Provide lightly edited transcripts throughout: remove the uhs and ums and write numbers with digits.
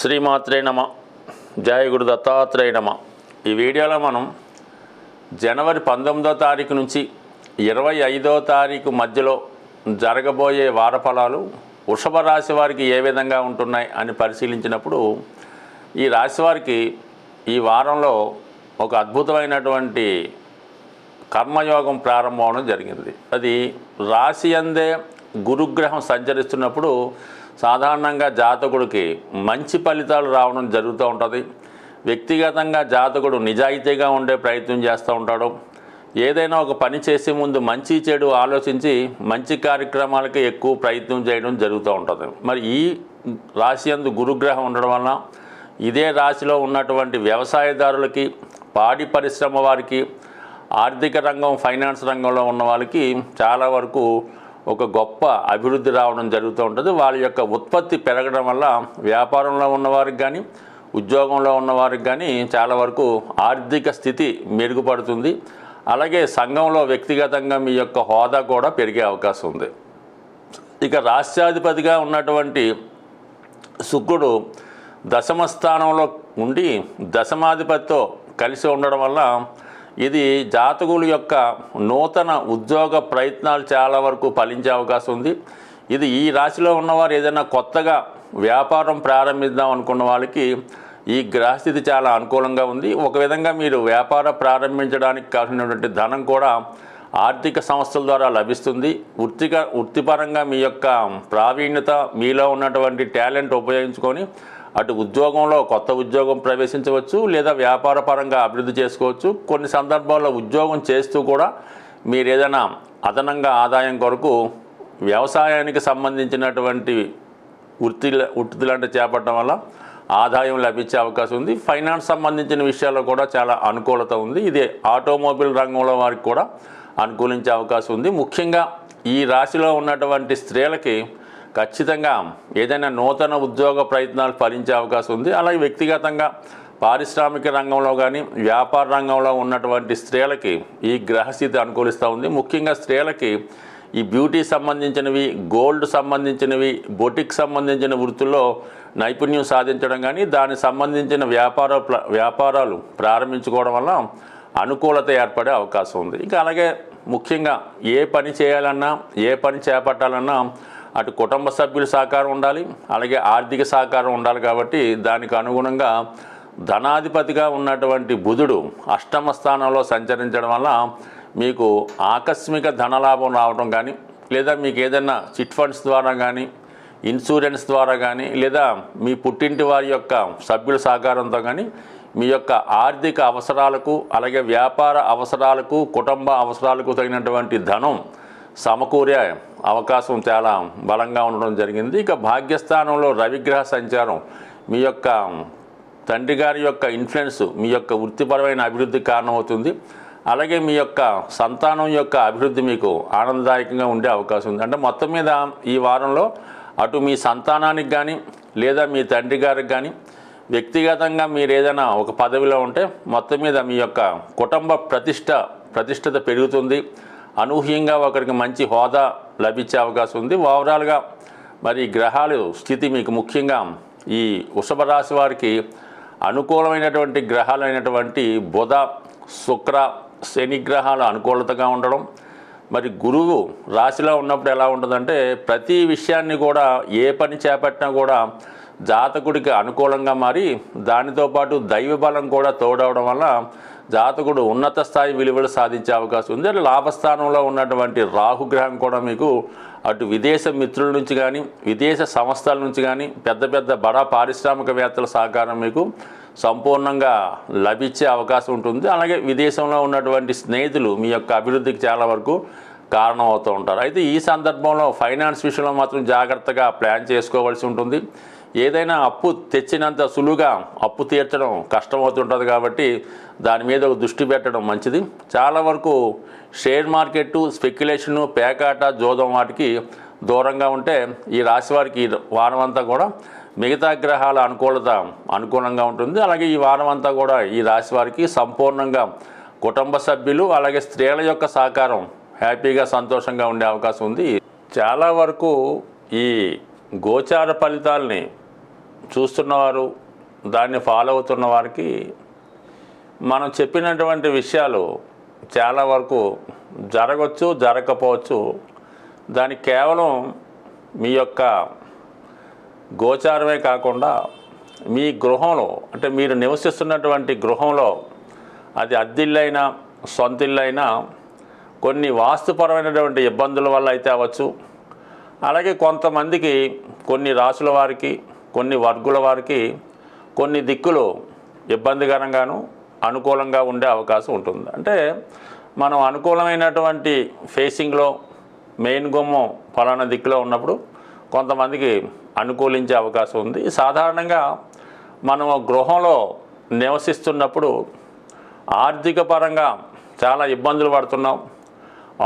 శ్రీమాత్రే నమ. జయ గురు దత్తాత్రేయ నమ. ఈ వీడియోలో మనం జనవరి 19వ తారీఖు నుంచి 25వ తారీఖు మధ్యలో జరగబోయే వారఫలాలు వృషభ రాశి వారికి ఏ విధంగా ఉంటున్నాయి అని పరిశీలించినప్పుడు ఈ రాశి వారికి ఈ వారంలో ఒక అద్భుతమైనటువంటి కర్మయోగం ప్రారంభం అవడం జరిగింది. అది రాశి అందే గురుగ్రహం సంచరిస్తున్నప్పుడు సాధారణంగా జాతకుడికి మంచి ఫలితాలు రావడం జరుగుతూ ఉంటుంది. వ్యక్తిగతంగా జాతకుడు నిజాయితీగా ఉండే ప్రయత్నం చేస్తూ ఉంటాడు. ఏదైనా ఒక పని చేసే ముందు మంచి చెడు ఆలోచించి మంచి కార్యక్రమాలకి ఎక్కువ ప్రయత్నం చేయడం జరుగుతూ ఉంటుంది. మరి ఈ రాశి యందు గురుగ్రహం ఉండడం వలన ఇదే రాశిలో ఉన్నటువంటి వ్యవసాయదారులకి, పాడి పరిశ్రమ వారికి, ఆర్థిక రంగం, ఫైనాన్స్ రంగంలో ఉన్న వాళ్ళకి చాలా వరకు ఒక గొప్ప అభివృద్ధి రావడం జరుగుతూ ఉంటుంది. వాళ్ళ యొక్క ఉత్పత్తి పెరగడం వల్ల వ్యాపారంలో ఉన్నవారికి కానీ, ఉద్యోగంలో ఉన్నవారికి కానీ చాలా వరకు ఆర్థిక స్థితి మెరుగుపడుతుంది. అలాగే సంఘంలో వ్యక్తిగతంగా మీ యొక్క హోదా కూడా పెరిగే అవకాశం ఉంది. ఇక రాష్ట్రాధిపతిగా ఉన్నటువంటి శుక్రుడు దశమ స్థానంలో ఉండి దశమాధిపతితో కలిసి ఉండడం వల్ల ఇది జాతకుల యొక్క నూతన ఉద్యోగ ప్రయత్నాలు చాలా వరకు ఫలించే అవకాశం ఉంది. ఇది ఈ రాశిలో ఉన్నవారు ఏదైనా కొత్తగా వ్యాపారం ప్రారంభిద్దాం అనుకున్న వాళ్ళకి ఈ గ్రహస్థితి చాలా అనుకూలంగా ఉంది. ఒక విధంగా మీరు వ్యాపారం ప్రారంభించడానికి కావాల్సినటువంటి ధనం కూడా ఆర్థిక సంస్థల ద్వారా లభిస్తుంది. వృత్తిపరంగా మీ యొక్క ప్రావీణ్యత, మీలో ఉన్నటువంటి టాలెంట్ ఉపయోగించుకొని అటు ఉద్యోగంలో కొత్త ఉద్యోగం ప్రవేశించవచ్చు, లేదా వ్యాపార పరంగా అభివృద్ధి చేసుకోవచ్చు. కొన్ని సందర్భాల్లో ఉద్యోగం చేస్తూ కూడా మీరు ఏదైనా అదనంగా ఆదాయం కొరకు వ్యవసాయానికి సంబంధించినటువంటి వృత్తులంటే చేపట్టడం వల్ల ఆదాయం లభించే అవకాశం ఉంది. ఫైనాన్స్ సంబంధించిన విషయాల్లో కూడా చాలా అనుకూలత ఉంది. ఇది ఆటోమొబైల్ రంగంలో వారికి కూడా అనుకూలించే అవకాశం ఉంది. ముఖ్యంగా ఈ రాశిలో ఉన్నటువంటి స్త్రీలకి ఖచ్చితంగా ఏదైనా నూతన ఉద్యోగ ప్రయత్నాలు ఫలించే అవకాశం ఉంది. అలాగే వ్యక్తిగతంగా పారిశ్రామిక రంగంలో కానీ, వ్యాపార రంగంలో ఉన్నటువంటి స్త్రీలకి ఈ గ్రహస్థితి అనుకూలిస్తూ ఉంది. ముఖ్యంగా స్త్రీలకి ఈ బ్యూటీ సంబంధించినవి, గోల్డ్ సంబంధించినవి, బొటిక్ సంబంధించిన వృత్తుల్లో నైపుణ్యం సాధించడం కానీ, దానికి సంబంధించిన వ్యాపారాలు ప్రారంభించుకోవడం వల్ల అనుకూలత ఏర్పడే అవకాశం ఉంది. ఇంకా అలాగే ముఖ్యంగా ఏ పని చేయాలన్నా, ఏ పని చేపట్టాలన్నా అటు కుటుంబ సభ్యుల సహకారం ఉండాలి, అలాగే ఆర్థిక సహకారం ఉండాలి. కాబట్టి దానికి అనుగుణంగా ధనాధిపతిగా ఉన్నటువంటి బుధుడు అష్టమ స్థానంలో సంచరించడం వల్ల మీకు ఆకస్మిక ధనలాభం రావడం కానీ, లేదా మీకు ఏదైనా చిట్ ఫండ్స్ ద్వారా కానీ, ఇన్సూరెన్స్ ద్వారా కానీ, లేదా మీ పుట్టింటి వారి యొక్క సభ్యుల సహకారంతో కానీ మీ యొక్క ఆర్థిక అవసరాలకు, అలాగే వ్యాపార అవసరాలకు, కుటుంబ అవసరాలకు తగినటువంటి ధనం సమకూరే అవకాశం చాలా బలంగా ఉండడం జరిగింది. ఇక భాగ్యస్థానంలో రవిగ్రహ సంచారం మీ యొక్క తండ్రి గారి యొక్క ఇన్ఫ్లుయెన్స్ మీ యొక్క వృత్తిపరమైన అభివృద్ధికి కారణమవుతుంది. అలాగే మీ యొక్క సంతానం యొక్క అభివృద్ధి మీకు ఆనందదాయకంగా ఉండే అవకాశం ఉంది. అంటే మొత్తం మీద ఈ వారంలో అటు మీ సంతానానికి కానీ, లేదా మీ తండ్రి గారికి కానీ, వ్యక్తిగతంగా మీరు ఏదైనా ఒక పదవిలో ఉంటే మొత్తం మీద మీ యొక్క కుటుంబ ప్రతిష్టత పెరుగుతుంది. అనూహ్యంగా ఒకరికి మంచి హోదా లభించే అవకాశం ఉంది. ఓవరాల్గా మరి గ్రహాలు స్థితి మీకు ముఖ్యంగా ఈ వృషభ రాశి వారికి అనుకూలమైనటువంటి గ్రహాలైనటువంటి బుధ, శుక్ర, శని గ్రహాలు అనుకూలతగా ఉండడం, మరి గురువు రాశిలో ఉన్నప్పుడు ఎలా ఉంటుందంటే ప్రతి విషయాన్ని కూడా, ఏ పని చేపట్టినా కూడా జాతకుడికి అనుకూలంగా మారి దానితో పాటు దైవ బలం కూడా తోడవడం వల్ల జాతకుడు ఉన్నత స్థాయి విలువలు సాధించే అవకాశం ఉంది. లాభస్థానంలో ఉన్నటువంటి రాహుగ్రహం కూడా మీకు అటు విదేశ మిత్రుల నుంచి కానీ, విదేశ సంస్థల నుంచి కానీ, పెద్ద బడా పారిశ్రామికవేత్తల సహకారం మీకు సంపూర్ణంగా లభించే అవకాశం ఉంటుంది. అలాగే విదేశంలో ఉన్నటువంటి స్నేహితులు మీ యొక్క అభివృద్ధికి చాలా వరకు కారణం అవుతూ ఉంటారు. అయితే ఈ సందర్భంలో ఫైనాన్స్ విషయంలో మాత్రం జాగ్రత్తగా ప్లాన్ చేసుకోవాల్సి ఉంటుంది. ఏదైనా అప్పు తెచ్చినంత సులువుగా అప్పు తీర్చడం కష్టమవుతుంటుంది. కాబట్టి దాని మీద ఒక దృష్టి పెట్టడం మంచిది. చాలా వరకు షేర్ మార్కెట్టు, స్పెక్యులేషను, పేకాట, జోదం వాటికి దూరంగా ఉంటే ఈ రాశి వారికి వారం అంతా కూడా మిగతా గ్రహాల అనుకూలంగా ఉంటుంది. అలాగే ఈ వారం అంతా కూడా ఈ రాశి వారికి సంపూర్ణంగా కుటుంబ సభ్యులు, అలాగే స్త్రీల యొక్క సహకారం హ్యాపీగా, సంతోషంగా ఉండే అవకాశం ఉంది. చాలా వరకు ఈ గోచార ఫలితాలని చూస్తున్నవారు, దాన్ని ఫాలో అవుతున్న వారికి మనం చెప్పినటువంటి విషయాలు చాలా వరకు జరగవచ్చు, జరగకపోవచ్చు. దానికి కేవలం మీ యొక్క గోచారమే కాకుండా మీ గృహంలో, అంటే మీరు నివసిస్తున్నటువంటి గృహంలో, అది అద్దిల్లైనా సొంతిల్లైనా కొన్ని వాస్తుపరమైనటువంటి ఇబ్బందుల వల్ల అయితే అవ్వచ్చు. అలాగే కొంతమందికి, కొన్ని రాసుల వారికి, కొన్ని వర్గుల వారికి కొన్ని దిక్కులు ఇబ్బందికరంగాను అనుకూలంగా ఉండే అవకాశం ఉంటుంది. అంటే మనం అనుకూలమైనటువంటి ఫేసింగ్లో మెయిన్ గుమ్మం ఫలానా దిక్కులో ఉన్నప్పుడు కొంతమందికి అనుకూలించే అవకాశం ఉంది. సాధారణంగా మనం గృహంలో నివసిస్తున్నప్పుడు ఆర్థిక పరంగా చాలా ఇబ్బందులు పడుతున్నాం,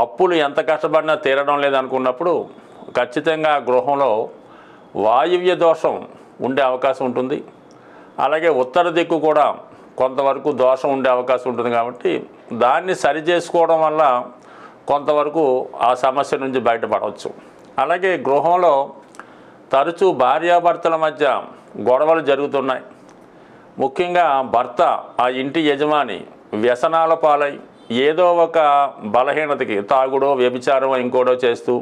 అప్పులు ఎంత కష్టపడినా తీరడం లేదనుకున్నప్పుడు ఖచ్చితంగా గృహంలో వాయువ్య దోషం ఉండే అవకాశం ఉంటుంది. అలాగే ఉత్తర దిక్కు కూడా కొంతవరకు దోషం ఉండే అవకాశం ఉంటుంది. కాబట్టి దాన్ని సరి చేసుకోవడం వల్ల కొంతవరకు ఆ సమస్య నుంచి బయటపడవచ్చు. అలాగే గృహంలో తరచూ భార్యాభర్తల మధ్య గొడవలు జరుగుతున్నాయి. ముఖ్యంగా భర్త, ఆ ఇంటి యజమాని వ్యసనాల పాలై ఏదో ఒక బలహీనతకి, తాగుడో వ్యభిచారమో ఇంకోటో చేస్తూ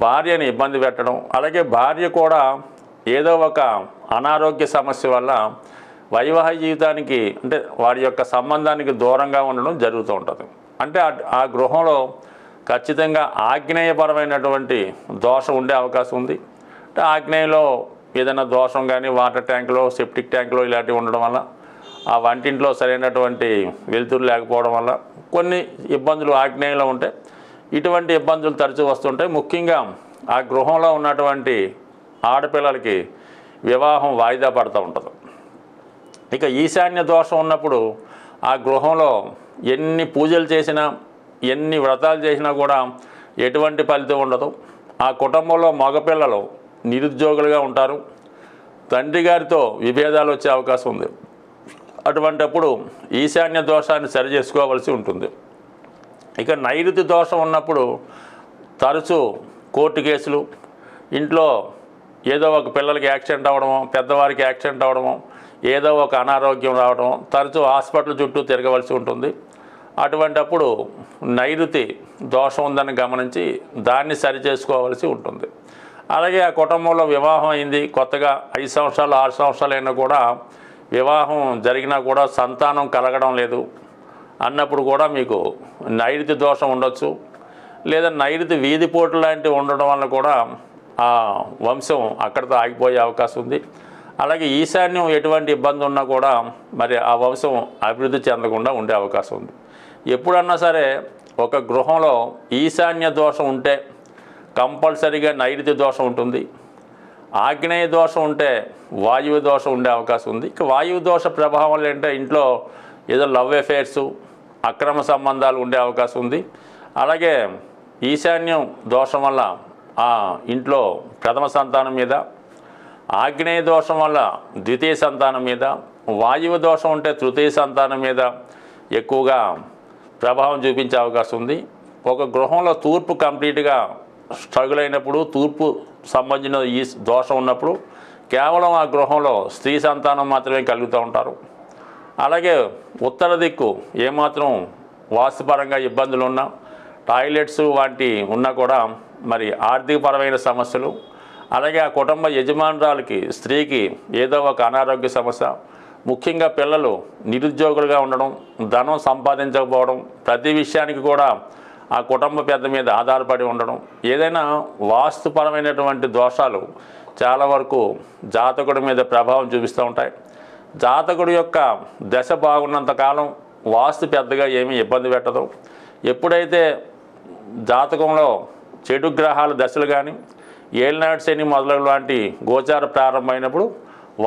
భార్యని ఇబ్బంది పెట్టడం, అలాగే భార్య కూడా ఏదో ఒక అనారోగ్య సమస్య వల్ల వైవాహిక జీవితానికి, అంటే వారి యొక్క సంబంధానికి దూరంగా ఉండడం జరుగుతూ ఉంటుంది. అంటే ఆ గృహంలో ఖచ్చితంగా ఆగ్నేయపరమైనటువంటి దోషం ఉండే అవకాశం ఉంది. అంటే ఆగ్నేయంలో ఏదైనా దోషం కానీ, వాటర్ ట్యాంకులో, సెప్టిక్ ట్యాంకులో ఇలాంటివి ఉండడం వల్ల, ఆ వంటింట్లో సరైనటువంటి వెలుతురు లేకపోవడం వల్ల కొన్ని ఇబ్బందులు ఆగ్నేయంలో ఉంటే ఇటువంటి ఇబ్బందులు తరచూ వస్తుంటాయి. ముఖ్యంగా ఆ గృహంలో ఉన్నటువంటి ఆడపిల్లలకి వివాహం వాయిదా పడుతూ ఉంటుంది. ఇక ఈశాన్య దోషం ఉన్నప్పుడు ఆ గృహంలో ఎన్ని పూజలు చేసినా, ఎన్ని వ్రతాలు చేసినా కూడా ఎటువంటి ఫలితం ఉండదు. ఆ కుటుంబంలో మగపిల్లలు నిరుద్యోగులుగా ఉంటారు, తండ్రి గారితో విభేదాలు వచ్చే అవకాశం ఉంది. అటువంటప్పుడు ఈశాన్య దోషాన్ని సరి చేసుకోవాల్సి ఉంటుంది. ఇక నైరుతి దోషం ఉన్నప్పుడు తరచూ కోర్టు కేసులు, ఇంట్లో ఏదో ఒక పిల్లలకి యాక్సిడెంట్ అవ్వడమో, పెద్దవారికి యాక్సిడెంట్ అవ్వడమో, ఏదో ఒక అనారోగ్యం రావడం, తరచూ హాస్పిటల్ చుట్టూ తిరగవలసి ఉంటుంది. అటువంటప్పుడు నైరుతి దోషం ఉందని గమనించి దాన్ని సరి చేసుకోవాల్సి ఉంటుంది. అలాగే ఆ కుటుంబంలో వివాహం అయింది, కొత్తగా 5 సంవత్సరాలు 6 సంవత్సరాలు అయినా కూడా వివాహం జరిగినా కూడా సంతానం కలగడం లేదు అన్నప్పుడు కూడా మీకు నైరుతి దోషం ఉండొచ్చు. లేదా నైరుతి వీధిపోటు లాంటివి ఉండడం వల్ల కూడా ఆ వంశం అక్కడితో ఆగిపోయే అవకాశం ఉంది. అలాగే ఈశాన్యం ఎటువంటి ఇబ్బంది ఉన్నా కూడా మరి ఆ వంశం అభివృద్ధి చెందకుండా ఉండే అవకాశం ఉంది. ఎప్పుడన్నా సరే ఒక గృహంలో ఈశాన్య దోషం ఉంటే కంపల్సరీగా నైరుతి దోషం ఉంటుంది. ఆగ్నేయ దోషం ఉంటే వాయువు దోషం ఉండే అవకాశం ఉంది. ఇక వాయువు దోష ప్రభావం ఏంటంటే ఇంట్లో ఏదో లవ్ అఫేర్సు, అక్రమ సంబంధాలు ఉండే అవకాశం ఉంది. అలాగే ఈశాన్యం దోషం వల్ల ఆ ఇంట్లో ప్రథమ సంతానం మీద, ఆగ్నేయ దోషం వల్ల ద్వితీయ సంతానం మీద, వాయువు దోషం ఉంటే తృతీయ సంతానం మీద ఎక్కువగా ప్రభావం చూపించే అవకాశం ఉంది. ఒక గృహంలో తూర్పు కంప్లీట్గా స్ట్రగుల్ అయినప్పుడు, తూర్పు సంబంధించిన ఈ దోషం ఉన్నప్పుడు కేవలం ఆ గృహంలో స్త్రీ సంతానం మాత్రమే కలుగుతూ ఉంటారు. అలాగే ఉత్తర దిక్కు ఏమాత్రం వాస్తుపరంగా ఇబ్బందులు ఉన్నా, టాయిలెట్స్ వంటి ఉన్నా కూడా మరి ఆర్థికపరమైన సమస్యలు, అలాగే ఆ కుటుంబ యజమానురాలకి, స్త్రీకి ఏదో ఒక అనారోగ్య సమస్య, ముఖ్యంగా పిల్లలు నిరుద్యోగులుగా ఉండడం, ధనం సంపాదించకపోవడం, ప్రతి విషయానికి కూడా ఆ కుటుంబ పెద్ద మీద ఆధారపడి ఉండడం, ఏదైనా వాస్తుపరమైనటువంటి దోషాలు చాలా వరకు జాతకుడి మీద ప్రభావం చూపిస్తూ ఉంటాయి. జాతకుడి యొక్క దశ బాగున్నంతకాలం వాస్తు పెద్దగా ఏమీ ఇబ్బంది పెట్టదు. ఎప్పుడైతే జాతకంలో చెడు గ్రహాల దశలు కానీ, ఏలినాటి శని మొదలగు లాంటి గోచార ప్రారంభమైనప్పుడు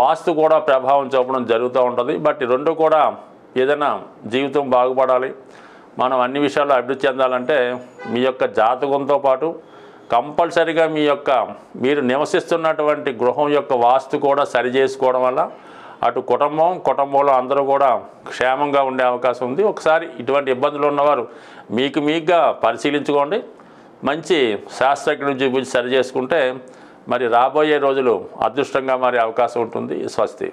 వాస్తు కూడా ప్రభావం చూపడం జరుగుతూ ఉంటుంది. బట్ రెండు కూడా ఏదైనా జీవితం బాగుపడాలి, మనం అన్ని విషయాల్లో అభివృద్ధి చెందాలంటే మీ యొక్క జాతకంతో పాటు కంపల్సరీగా మీరు నివసిస్తున్నటువంటి గృహం యొక్క వాస్తు కూడా సరి చేసుకోవడం వల్ల అటు కుటుంబంలో అందరూ కూడా క్షేమంగా ఉండే అవకాశం ఉంది. ఒకసారి ఇటువంటి ఇబ్బందులు ఉన్నవారు మీకుగా పరిశీలించుకోండి. మంచి శాస్త్రజ్ఞుని చూపించి సరి చేసుకుంటే మరి రాబోయే రోజులు అదృష్టంగా మారే అవకాశం ఉంటుంది. స్వస్తి.